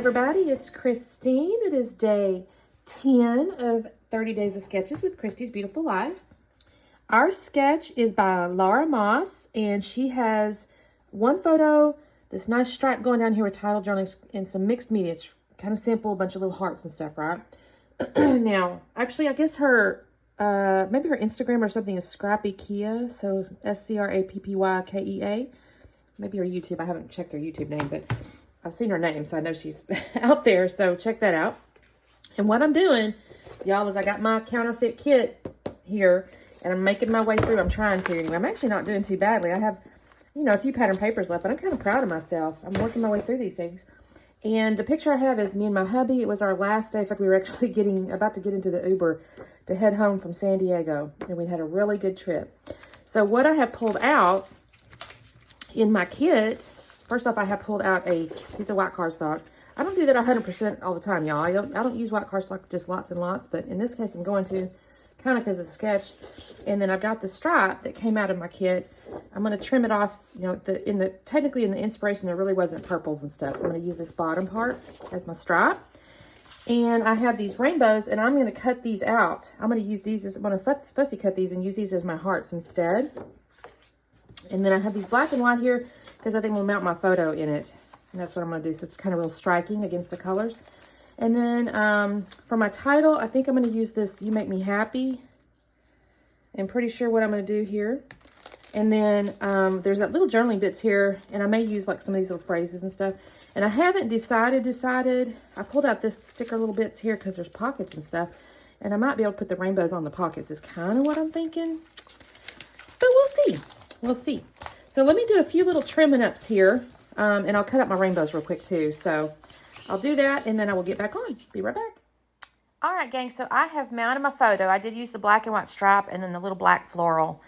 everybody, it's Christine. It is day 10 of 30 Days of Sketches with Christy's Beautiful Life. Our sketch is by Laura Moss, and she has one photo, this nice stripe going down here with title journaling and some mixed media. It's kind of simple, a bunch of little hearts and stuff, right? Now, actually, I guess her, maybe her Instagram or something is Scrappy Kia, so SCRAPPYKEA. Maybe her YouTube, I haven't checked her YouTube name, but I've seen her name, so I know she's out there, so check that out. And what I'm doing, y'all, is I got my counterfeit kit here, and I'm making my way through. I'm trying to anyway. I'm actually not doing too badly. I have, you know, a few pattern papers left, but I'm kind of proud of myself. I'm working my way through these things. And the picture I have is me and my hubby. It was our last day. In fact, we were actually about to get into the Uber to head home from San Diego, and we had a really good trip. So what I have pulled out in my kit, first off, I have pulled out a piece of white cardstock. I don't do that 100% all the time, y'all. I don't use white cardstock just lots and lots, but in this case, I'm going to, kind of because it's a sketch. And then I've got the stripe that came out of my kit. I'm going to trim it off. You know, technically in the inspiration, there really wasn't purples and stuff. So I'm going to use this bottom part as my stripe. And I have these rainbows, and I'm going to cut these out. I'm going to use these I'm going to fussy cut these and use these as my hearts instead. And then I have these black and white here because I think we'll mount my photo in it. And that's what I'm going to do. So it's kind of real striking against the colors. And then for my title, I think I'm going to use this You Make Me Happy. I'm pretty sure what I'm going to do here. And then there's that little journaling bits here. And I may use like some of these little phrases and stuff. And I haven't decided. I pulled out this sticker little bits here because there's pockets and stuff. And I might be able to put the rainbows on the pockets is kind of what I'm thinking. But we'll see. We'll see. So let me do a few little trimming ups here. And I'll cut up my rainbows real quick too. So I'll do that, and then I will get back on. Be right back. All right, gang, so I have mounted my photo. I did use the black and white stripe and then the little black floral.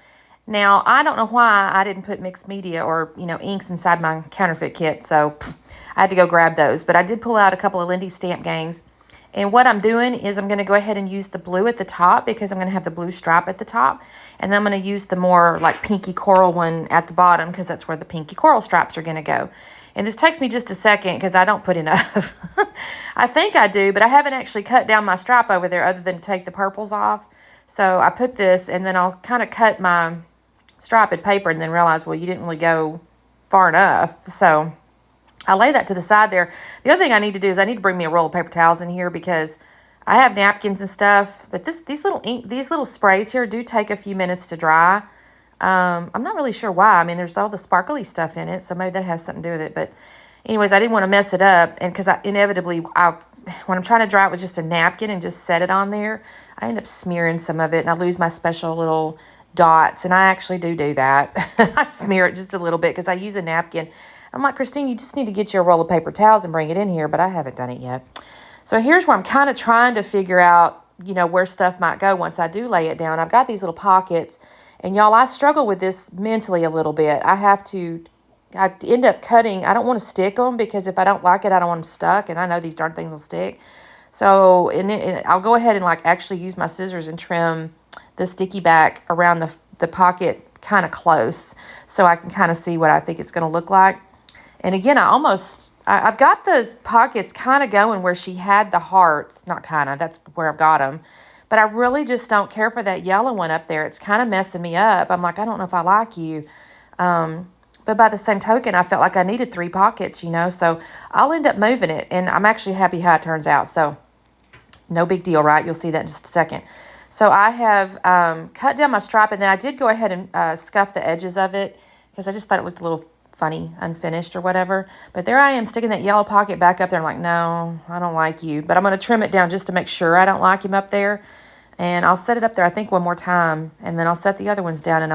Now, I don't know why I didn't put mixed media or, you know, inks inside my counterfeit kit, so I had to go grab those. But I did pull out a couple of Lindy stamp gangs. And what I'm doing is I'm going to go ahead and use the blue at the top because I'm going to have the blue stripe at the top. And then I'm going to use the more like pinky coral one at the bottom because that's where the pinky coral stripes are going to go. And this takes me just a second because I don't put enough. I think I do, but I haven't actually cut down my stripe over there other than to take the purples off. So I put this, and then I'll kind of cut my striped paper and then realize, well, you didn't really go far enough. So I lay that to the side there. The other thing I need to do is I need to bring me a roll of paper towels in here because I have napkins and stuff. But these little sprays here do take a few minutes to dry. I'm not really sure why. I mean, there's all the sparkly stuff in it, so maybe that has something to do with it. But anyways, I didn't want to mess it up, and because inevitably, when I'm trying to dry it with just a napkin and just set it on there, I end up smearing some of it, and I lose my special little dots, and I actually do that. I smear it just a little bit because I use a napkin. I'm like, Christine, you just need to get you a roll of paper towels and bring it in here, but I haven't done it yet. So here's where I'm kind of trying to figure out, you know, where stuff might go once I do lay it down. I've got these little pockets. And y'all, I struggle with this mentally a little bit. I end up cutting. I don't want to stick them because if I don't like it, I don't want them stuck. And I know these darn things will stick. So and I'll go ahead and like actually use my scissors and trim the sticky back around the pocket kind of close so I can kind of see what I think it's going to look like. And again, I've got those pockets kind of going where she had the hearts. Not kind of, that's where I've got them. But I really just don't care for that yellow one up there. It's kind of messing me up. I'm like, I don't know if I like you. But by the same token, I felt like I needed 3 pockets, you know. So I'll end up moving it. And I'm actually happy how it turns out. So no big deal, right? You'll see that in just a second. So I have cut down my stripe. And then I did go ahead and scuff the edges of it because I just thought it looked a little funny, unfinished or whatever. But there I am sticking that yellow pocket back up there. I'm like, no, I don't like you. But I'm going to trim it down just to make sure I don't like him up there. And I'll set it up there, I think, one more time. And then I'll set the other ones down. And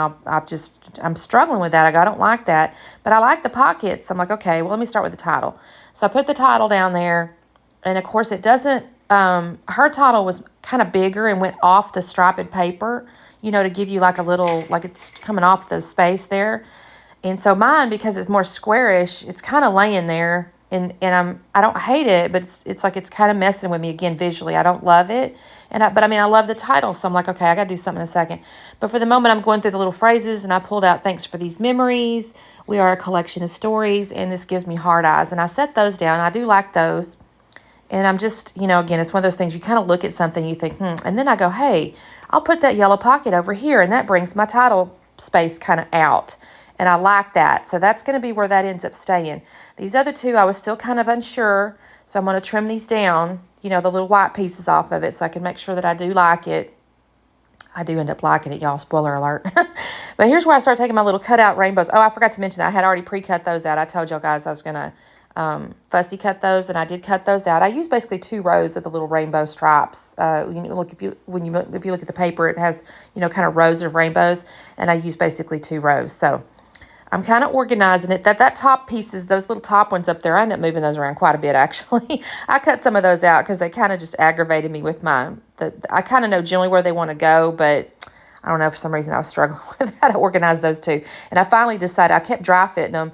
I'm struggling with that. I don't like that. But I like the pockets. I'm like, okay, well, let me start with the title. So I put the title down there. And, of course, it doesn't, her title was kind of bigger and went off the striped paper, you know, to give you like a little, like it's coming off the space there. And so mine, because it's more squarish, it's kind of laying there. And I don't hate it, but it's like it's kind of messing with me again visually. I don't love it. But I mean, I love the title. So I'm like, okay, I got to do something in a second. But for the moment, I'm going through the little phrases, and I pulled out thanks for these memories. We are a collection of stories, and this gives me hard eyes. And I set those down. I do like those. And I'm just, again, it's one of those things you kind of look at something, you think, and then I go, hey, I'll put that yellow pocket over here, and that brings my title space kind of out. And I like that. So that's going to be where that ends up staying. These other two, I was still kind of unsure. So I'm going to trim these down, the little white pieces off of it, so I can make sure that I do like it. I do end up liking it, y'all. Spoiler alert. But here's where I start taking my little cutout rainbows. Oh, I forgot to mention that I had already pre-cut those out. I told y'all guys I was going to fussy cut those, and I did cut those out. I use basically 2 rows of the little rainbow stripes. Look, if you look at the paper, it has kind of rows of rainbows, and I use basically 2 rows. So I'm kind of organizing it. That top pieces, those little top ones up there, I end up moving those around quite a bit actually. I cut some of those out because they kind of just aggravated me with I kind of know generally where they want to go, but I don't know, for some reason I was struggling with how to organize those two. And I finally decided, I kept dry fitting them.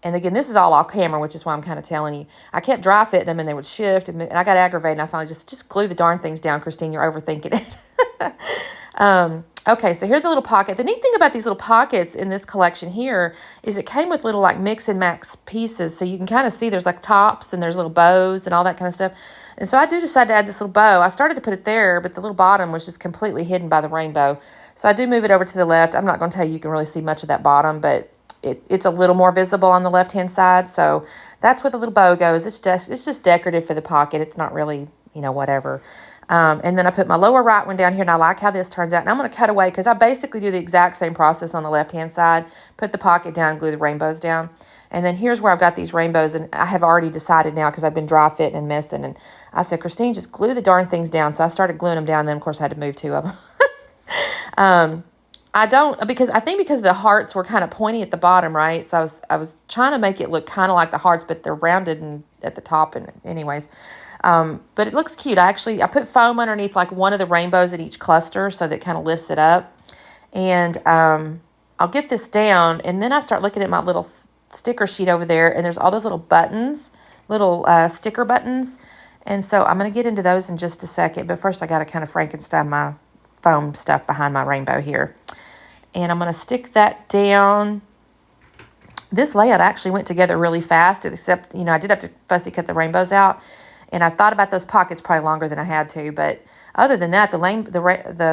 And again, this is all off camera, which is why I'm kind of telling you. I kept dry fitting them, and they would shift, and I got aggravated, and I finally just glue the darn things down, Christine. You're overthinking it. Okay, so here's the little pocket. The neat thing about these little pockets in this collection here is it came with little like mix and max pieces. So you can kind of see there's like tops and there's little bows and all that kind of stuff. And so I do decide to add this little bow. I started to put it there, but the little bottom was just completely hidden by the rainbow. So I do move it over to the left. I'm not going to tell you can really see much of that bottom, but it's a little more visible on the left-hand side. So that's where the little bow goes. It's just decorative for the pocket. It's not really, whatever. And then I put my lower right one down here, and I like how this turns out. And I'm going to cut away because I basically do the exact same process on the left-hand side. Put the pocket down, glue the rainbows down. And then here's where I've got these rainbows, and I have already decided now because I've been dry fitting and messing. And I said, Christine, just glue the darn things down. So I started gluing them down. And then, of course, I had to move 2 of them. Because the hearts were kind of pointy at the bottom, right? So I was trying to make it look kind of like the hearts, but they're rounded and at the top. And anyways, but it looks cute. I put foam underneath like one of the rainbows at each cluster so that it kind of lifts it up. And I'll get this down, and then I start looking at my little sticker sheet over there, and there's all those little buttons, little sticker buttons. And so I'm going to get into those in just a second. But first I got to kind of Frankenstein my foam stuff behind my rainbow here. And I'm going to stick that down. This layout actually went together really fast, except, I did have to fussy cut the rainbows out. And I thought about those pockets probably longer than I had to. But other than that, the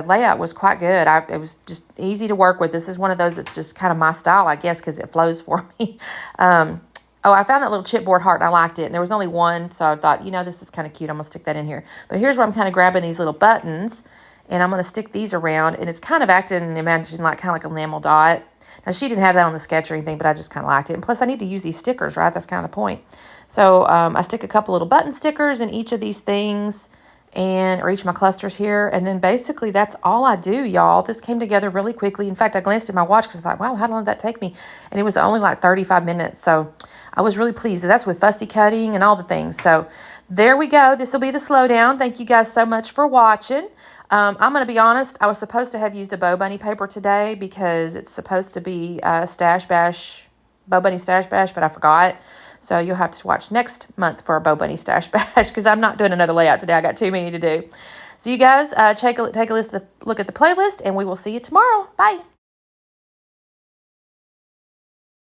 layout was quite good. It was just easy to work with. This is one of those that's just kind of my style, I guess, because it flows for me. I found that little chipboard heart, and I liked it. And there was only one, so I thought, this is kind of cute. I'm going to stick that in here. But here's where I'm kind of grabbing these little buttons. And I'm going to stick these around, and it's kind of acting, imagine, like kind of like an enamel dot. Now, she didn't have that on the sketch or anything, but I just kind of liked it. And plus, I need to use these stickers, right? That's kind of the point. So I stick a couple little button stickers in each of these things, or each of my clusters here. And then basically, that's all I do, y'all. This came together really quickly. In fact, I glanced at my watch because I thought, wow, how long did that take me? And it was only like 35 minutes. So I was really pleased. And that's with fussy cutting and all the things. So there we go. This will be the slowdown. Thank you guys so much for watching. I'm going to be honest, I was supposed to have used a Bo Bunny paper today because it's supposed to be Stash Bash, Bo Bunny Stash Bash, but I forgot. So you'll have to watch next month for a Bo Bunny Stash Bash because I'm not doing another layout today. I got too many to do. So you guys take a look at the playlist, and we will see you tomorrow. Bye.